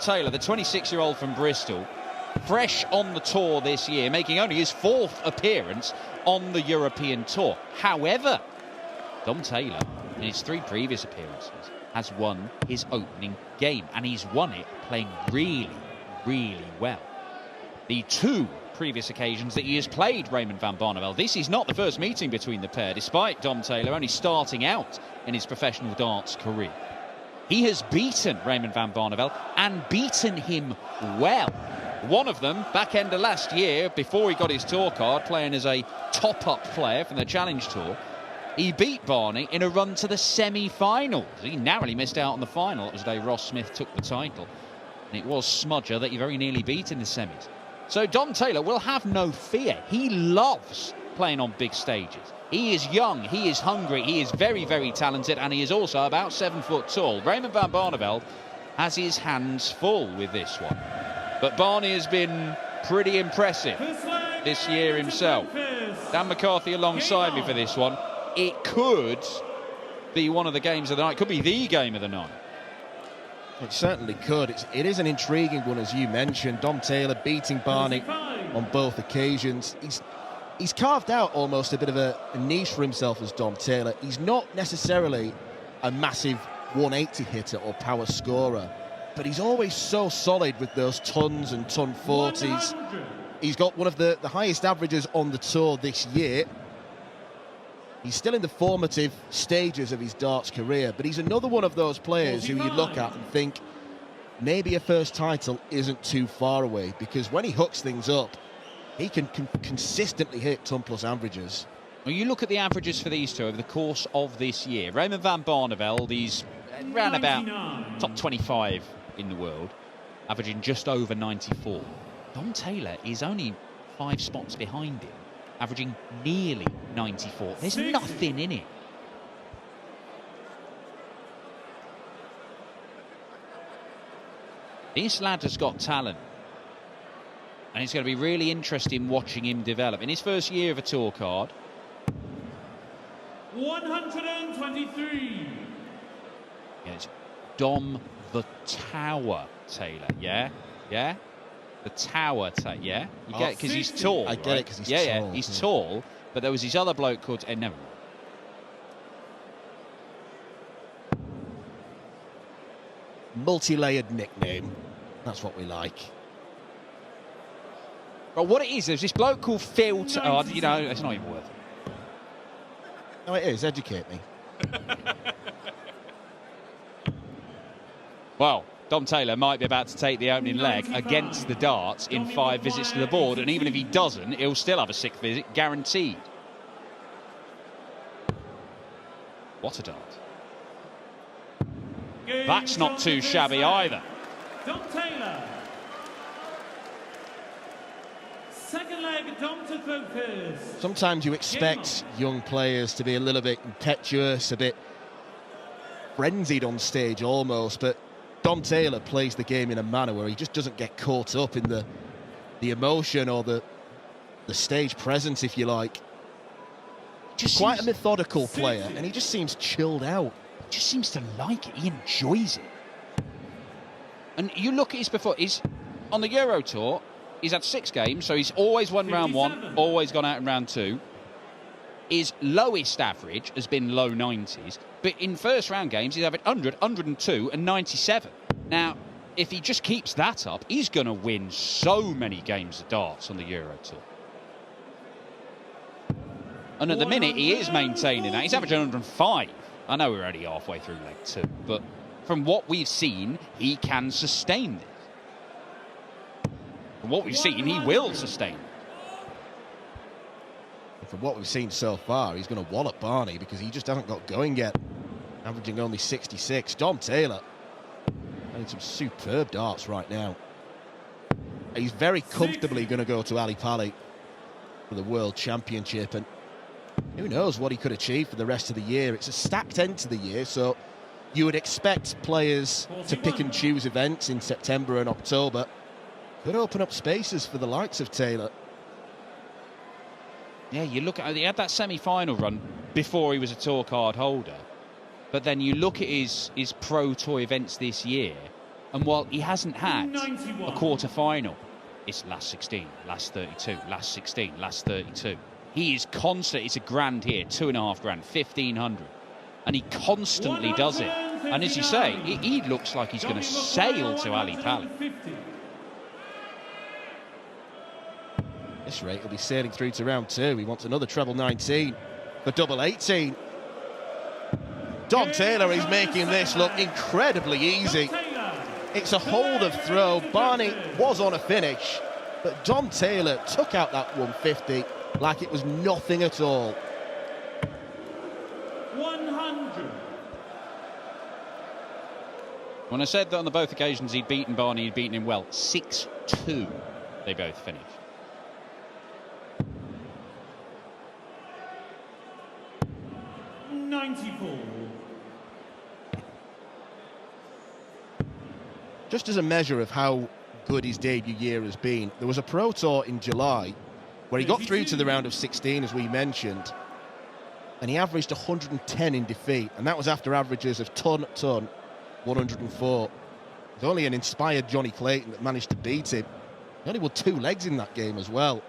Taylor, the 26-year-old from Bristol, fresh on the tour this year, making only his 4th appearance on the European Tour. However, Dom Taylor, in his 3 previous appearances, has won his opening game, and he's won it playing really, really well. The 2 previous occasions that he has played Raymond Van Barneveld, this is not the first meeting between the pair, despite Dom Taylor only starting out in his professional darts career. He has beaten Raymond Van Barneveld and beaten him well. One of them, back end of last year, before he got his tour card, playing as a top-up player from the Challenge Tour, he beat Barney in a run to the semi-finals. He narrowly missed out on the final. It was the day Ross Smith took the title. And it was Smudger that he very nearly beat in the semis. So Dom Taylor will have no fear. He loves playing on big stages. He is young, he is hungry, he is very, very talented, and he is also about 7 foot tall. Raymond Van Barneveld has his hands full with this one. But Barney has been pretty impressive this year himself. Dan McCarthy alongside me for this one. It could be one of the games of the night. It could be the game of the night. It certainly could. It is an intriguing one, as you mentioned. Dom Taylor beating Barney on both occasions. He's carved out almost a bit of a niche for himself as Dom Taylor. He's not necessarily a massive 180 hitter or power scorer, but he's always so solid with those tons and ton 40s. He's got one of the highest averages on the tour this year. He's still in the formative stages of his darts career, but he's another one of those players who you look at and think maybe a first title isn't too far away, because when he hooks things up, he can consistently hit ton plus averages. Well, you look at the averages for these two over the course of this year. Raymond Van Barneveld, he's around about top 25 in the world, averaging just over 94. Dom Taylor is only 5 spots behind him, averaging nearly 94. There's nothing in it. This lad has got talent, and it's going to be really interesting watching him develop. In his first year of a tour card, 123. Yeah, it's Dom the Tower Taylor, yeah? Yeah? The Tower Taylor, yeah? You get it because he's tall, I get right? it because he's tall. Yeah, he's tall, but there was his other bloke called... never mind. Multi-layered nickname. That's what we like. Well, what it is, there's this bloke called Phil... Oh, you know, it's not even worth it. No, it is. Educate me. Well, Dom Taylor might be about to take the opening leg against the darts in 5 visits to the board, and even if he doesn't, he'll still have a 6th visit guaranteed. What a dart. That's not too shabby either. Dom Taylor. Second leg, Dom to focus. Sometimes you expect young players to be a little bit impetuous, a bit frenzied on stage almost, but Dom Taylor plays the game in a manner where he just doesn't get caught up in the emotion or the stage presence, if you like. Just quite a methodical player, and he just seems chilled out. Just seems to like it. He enjoys it. And you look at his before. He's on the Euro Tour. He's had 6 games, so he's always won round 1, always gone out in round 2. His lowest average has been low 90s, but in first round games he's averaged 100, 102 and 97. Now, if he just keeps that up, he's going to win so many games of darts on the Euro Tour. And at the minute, he is maintaining that. He's averaging 105. I know we're already halfway through leg 2, but from what we've seen, he can sustain this. From what we've seen, he will sustain it. From what we've seen so far, he's going to wallop Barney because he just hasn't got going yet. Averaging only 66. Dom Taylor playing some superb darts right now. He's very comfortably going to go to Ali Pali for the World Championship, and who knows what he could achieve for the rest of the year. It's a stacked end to the year, so you would expect players to pick and choose events in September and October. Could open up spaces for the likes of Taylor. Yeah, you look at, he had that semi-final run before he was a tour card holder, but then you look at his pro tour events this year, And while he hasn't had 91. a quarter-final, it's last 16, last 32, last 16, last 32. He is constant. It's a grand here, 2.5 grand, 1,500. And he constantly does it. And as you say, he looks like he's going to sail to Ali Pali. This rate will be sailing through to round 2. He wants another treble 19 for double 18. Dom Taylor is making this look incredibly easy. It's a hold of throw. Barney was on a finish, but Dom Taylor took out that 150 like it was nothing at all. 100. When I said that on the both occasions he'd beaten Barney, he'd beaten him well. 6-2 they both finished. Just as a measure of how good his debut year has been, there was a Pro Tour in July where he got through to the round of 16, as we mentioned, and he averaged 110 in defeat, and that was after averages of ton, 104. There's only an inspired Johnny Clayton that managed to beat him. He only won 2 legs in that game as well.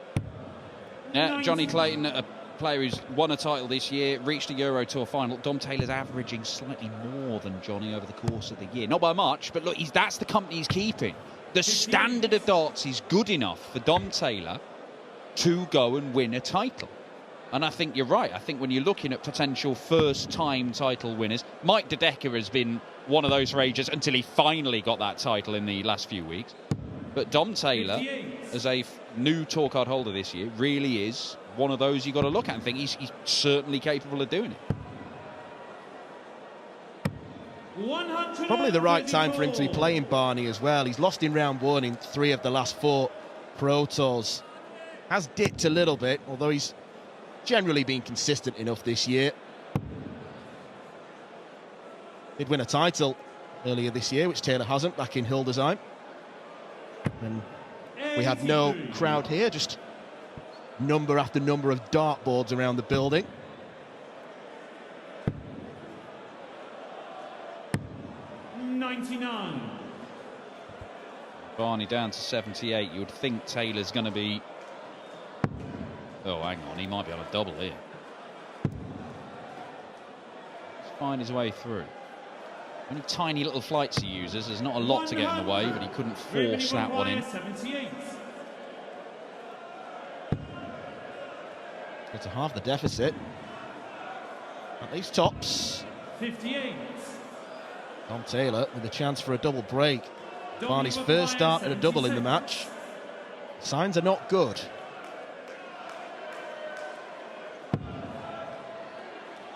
Yeah, Johnny Clayton, a player who's won a title this year, reached a Euro Tour final. Dom Taylor's averaging slightly more than Johnny over the course of the year. Not by much, but look, that's the company he's keeping. The standard of darts is good enough for Dom Taylor to go and win a title. And I think you're right. I think when you're looking at potential first-time title winners, Mike De Decker has been one of those for ages until he finally got that title in the last few weeks. But Dom Taylor, as a new tour card holder this year, really is one of those you've got to look at and think he's certainly capable of doing it. Probably the right time for him to be playing Barney as well. He's lost in round 1 in 3 of the last 4 Pro Tours. Has dipped a little bit, although he's generally been consistent enough this year. Did win a title earlier this year, which Taylor hasn't, back in Hildesheim. And we had no crowd here, just number after number of dartboards around the building. Barney down to 78. You would think Taylor's going to be... Oh, hang on, he might be on a double here. Let's find his way through. Only tiny little flights he uses. There's not a lot to get in the way, but he couldn't force that one in. It's a half the deficit. At least tops. 58. Dom Taylor with a chance for a double break. Barney's first start at a double in the match. Signs are not good.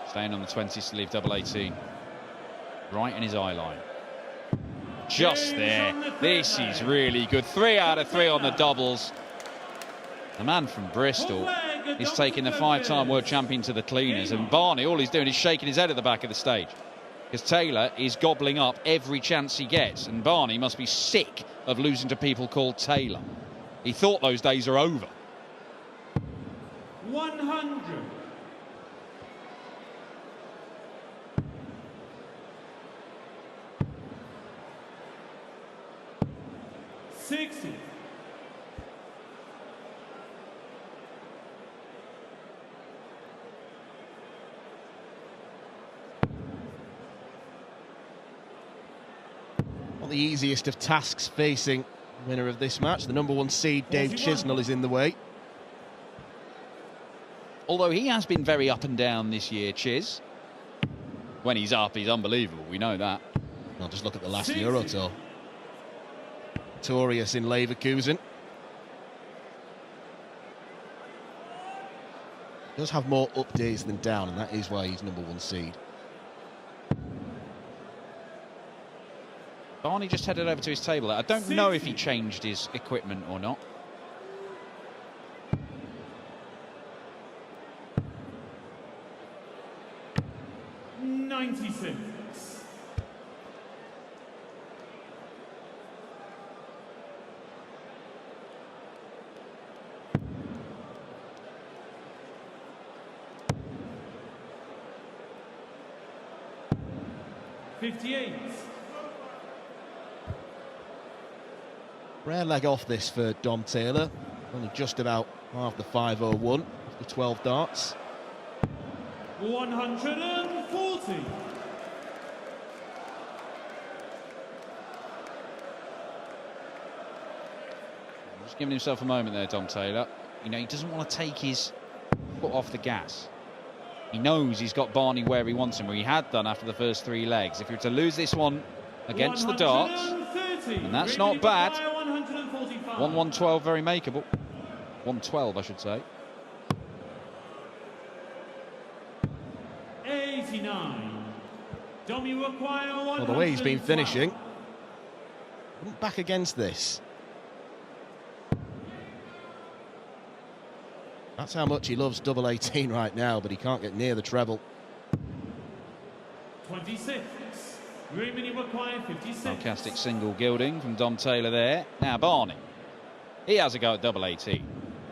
Staying on the 20s to leave double 18. Right in his eye line. Just there. This is really good. 3 out of 3 on the doubles. The man from Bristol is taking the 5-time world champion to the cleaners. And Barney, all he's doing is shaking his head at the back of the stage. Because Taylor is gobbling up every chance he gets. And Barney must be sick of losing to people called Taylor. He thought those days are over. 100. Not the easiest of tasks facing the winner of this match. The number 1 seed, Dave Chisnell, is in the way. Although he has been very up and down this year, Chiz. When he's up, he's unbelievable. We know that. I'll just look at the last Euro Tour. Victorious in Leverkusen. Does have more up days than down, and that is why he's number 1 seed. Barney just headed over to his table. I don't know if he changed his equipment or not. Rare leg off this for Dom Taylor. Only just about half the 501 after 12 darts. 140. Just giving himself a moment there, Dom Taylor. You know, he doesn't want to take his foot off the gas. He knows he's got Barney where he wants him, where he had done after the first 3 legs. If he were to lose this one against the darts, and that's not bad. 1-1-12, very makeable. 112, I should say. 89. Dom, you require 112. Well, the way he's been finishing, back against this. That's how much he loves double 18 right now, but he can't get near the treble. 26. Raymond, you require 56. Sarcastic single gilding from Dom Taylor there. Now Barney, he has a go at double 18,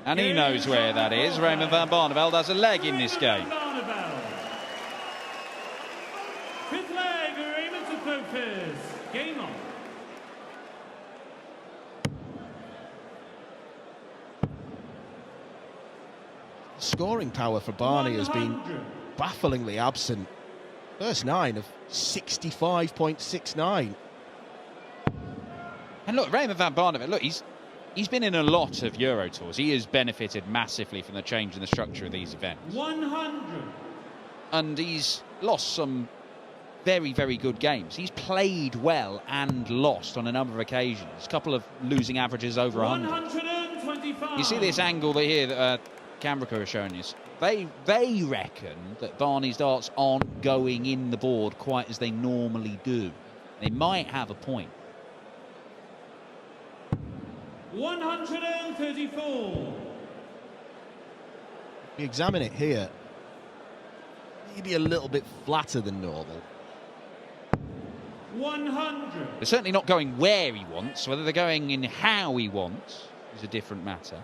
and he knows where that is. Raymond Van Barneveld has a leg in this game. Fifth leg, Raymond to focus. Game on. Scoring power for Barney has been bafflingly absent. First 9 of 65.69. And look, Raymond Van Barneveld, look, he's been in a lot of Euro tours. He has benefited massively from the change in the structure of these events. 100. And he's lost some very, very good games. He's played well and lost on a number of occasions. A couple of losing averages over 100. 125. You see this angle here that Cambrica are showing us. They reckon that Barney's darts aren't going in the board quite as they normally do. They might have a point. 134. If you examine it here, maybe a little bit flatter than normal. 100. They're certainly not going where he wants. Whether they're going in how he wants is a different matter.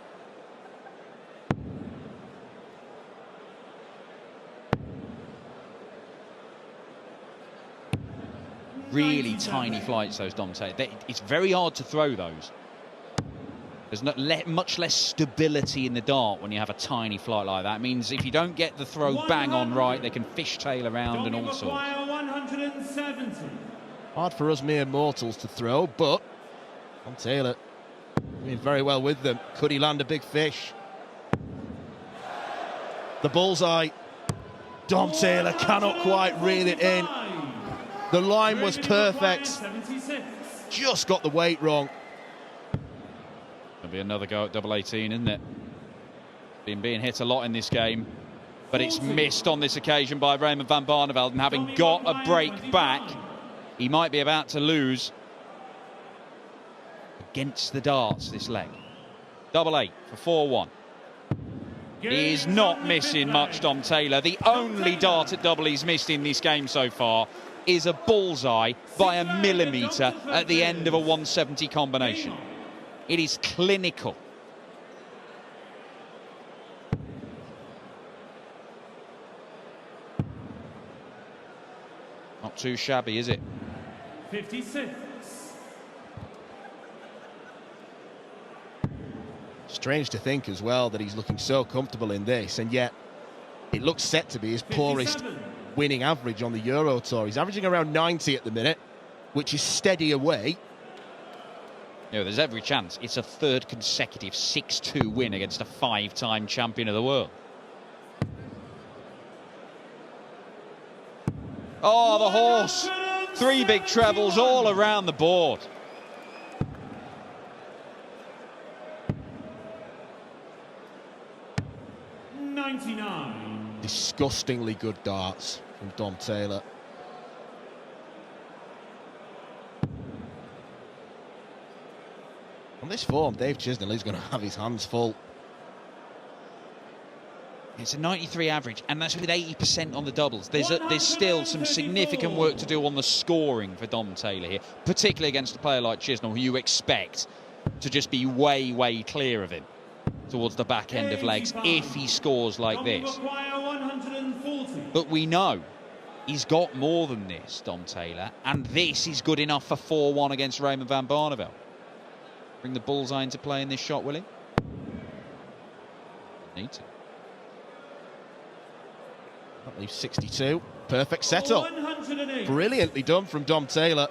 Really tiny flights, those Dom Taylor. It's very hard to throw those. There's much less stability in the dart when you have a tiny flight like that. It means if you don't get the throw bang on right, they can fishtail around and all sorts. 170. Hard for us mere mortals to throw, but Dom Taylor doing very well with them. Could he land a big fish? The bullseye. Dom Taylor cannot quite reel it in. The line was perfect. Just got the weight wrong. There'll be another go at double 18, isn't it? Being hit a lot in this game, but it's missed on this occasion by Raymond Van Barneveld, and having got a break back, he might be about to lose against the darts this leg. Double 8 for 4-1. He is not missing much, Dom Taylor. The only dart at double he's missed in this game so far is a bullseye by a millimetre at the end of a 170 combination. It is clinical. Not too shabby, is it? 56. Strange to think as well that he's looking so comfortable in this, and yet it looks set to be his poorest winning average on the Euro Tour. He's averaging around 90 at the minute, which is steady away. You know, there's every chance it's a third consecutive 6-2 win against a 5-time champion of the world. Oh, the horse. 3 big trebles all around the board. Disgustingly good darts from Dom Taylor. On this form, Dave Chisnell is going to have his hands full. It's a 93 average, and that's with 80% on the doubles. There's still some significant work to do on the scoring for Dom Taylor here, particularly against a player like Chisnell, who you expect to just be way, way clear of him towards the back end of legs if he scores like this. But we know he's got more than this, Dom Taylor, and this is good enough for 4-1 against Raymond Van Barneveld. bring the bullseye into play in this shot, will he? Need to. I believe 62. Perfect setup. 108. Brilliantly done from Dom Taylor.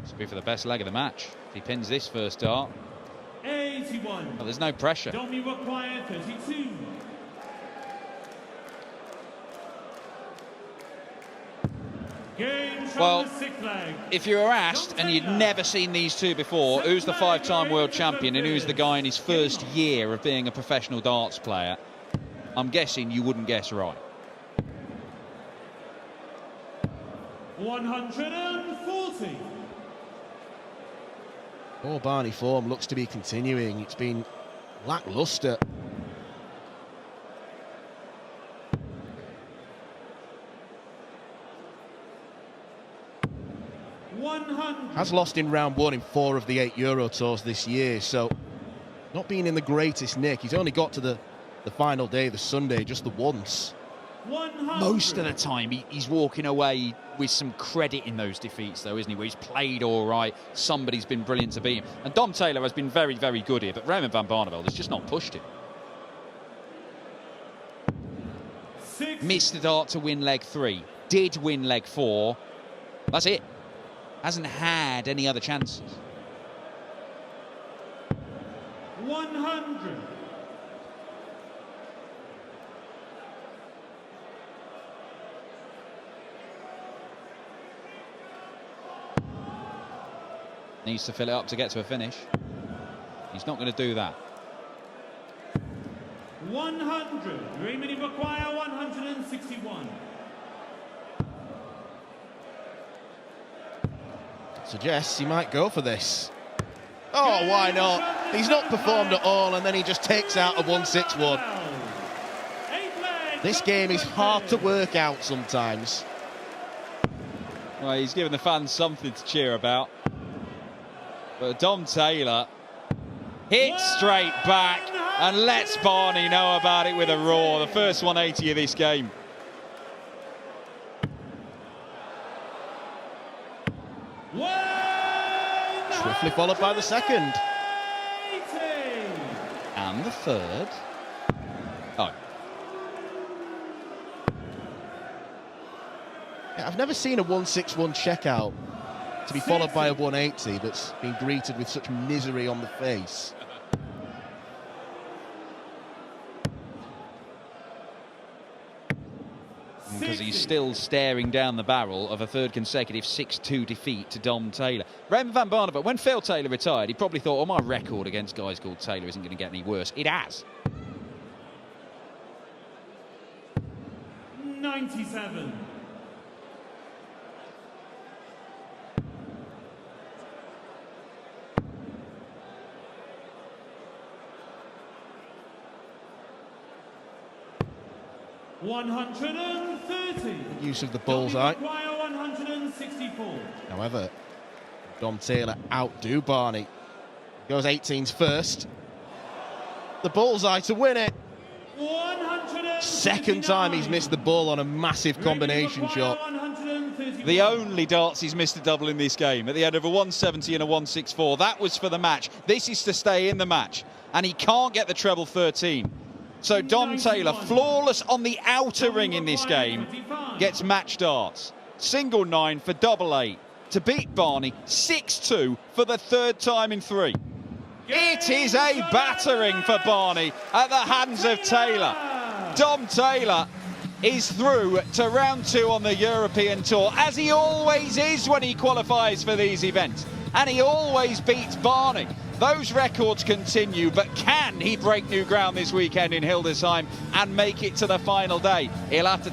This will be for the best leg of the match. If he pins this first dart, 81. well, there's no pressure. Domi require 32. Game from Well, the sixth leg. if you were asked and you'd never seen these two before, who's the five-time world champion and who's the guy in his first year of being a professional darts player, I'm guessing you wouldn't guess right. 140. Poor Barney form looks to be continuing. It's been lacklustre. Has lost in round one in 4 of the 8 Euro Tours this year, so not being in the greatest nick. He's only got to the final day, the Sunday, just the once. 100. Most of the time, he's walking away with some credit in those defeats, though, isn't he? Where he's played all right, somebody's been brilliant to beat him. And Dom Taylor has been very, very good here, but Raymond Van Barneveld has just not pushed him. 6. Missed the dart to win leg 3, did win leg 4. That's it. Hasn't had any other chances. 100. Needs to fill it up to get to a finish. He's not going to do that. 100. Raymond require 161. Suggests he might go for this. Oh, why not? He's not performed at all, and then he just takes out a 161. This game is hard to work out sometimes. Well, he's given the fans something to cheer about. But Dom Taylor hits straight back and lets Barney know about it with a roar. The first 180 of this game. Swiftly followed by the second. And the third. Oh. Yeah, I've never seen a 161 checkout to be followed by a 180 that's been greeted with such misery on the face. Because he's still staring down the barrel of a third consecutive 6-2 defeat to Dom Taylor. Raymond Van Barneveld, when Phil Taylor retired, he probably thought, oh, my record against guys called Taylor isn't going to get any worse. It has. 97. $130. Use of the bullseye. 164. However, Dom Taylor outdo Barney. Goes 18s first. The bullseye to win it. Second time he's missed the ball on a massive combination shot. The only darts he's missed a double in this game, at the end of a 170 and a 164. That was for the match. This is to stay in the match. And he can't get the treble 13. So Dom Taylor, flawless on the outer ring in this game, gets match darts. Single 9 for double 8 to beat Barney 6-2 for the third time in 3. It is a battering for Barney at the hands of Taylor. Dom Taylor is through to round 2 on the European Tour, as he always is when he qualifies for these events. And he always beats Barney. Those records continue, but can he break new ground this weekend in Hildesheim and make it to the final day? He'll have to